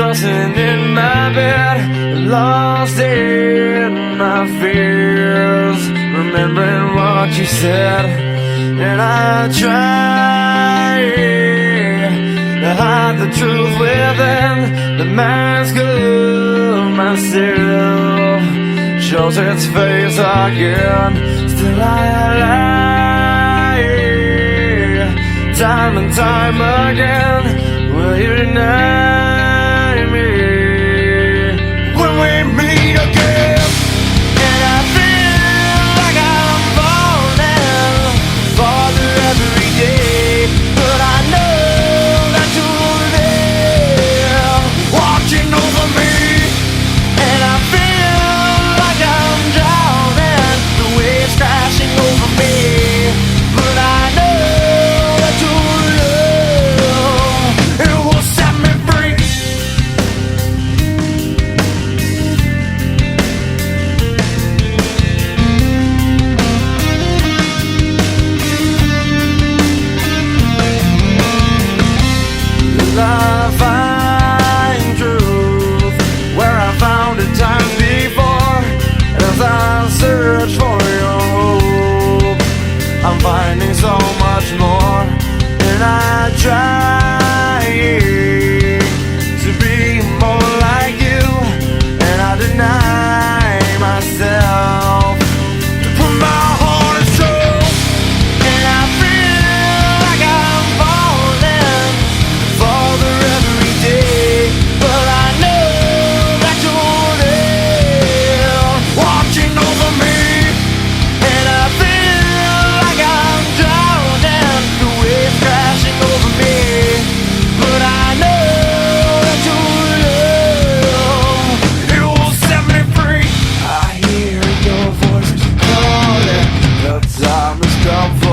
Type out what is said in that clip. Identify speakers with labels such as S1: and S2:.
S1: tossing in my bed, lost in my fears, remembering what you said. And I try to hide the truth within the mask of myself, shows its face again. Still I lie, time and time again. Will you deny me when we meet again? And I feel like I'm falling farther every day, but I know that you're there watching over me. And I feel like I'm drowning, the waves crashing over me, but I know that your love, it will set me free. I find truth where I found it time before. As I search for your hope, I'm finding so much more. And I try to be more like you, and I deny myself to put my heart and soul. And I feel like I'm falling farther every day, but I know that you're there watching over me. And I feel like I'm drowning, the waves crashing over me, but I know that your love, it will set me free. I hear your voice calling, the time has come for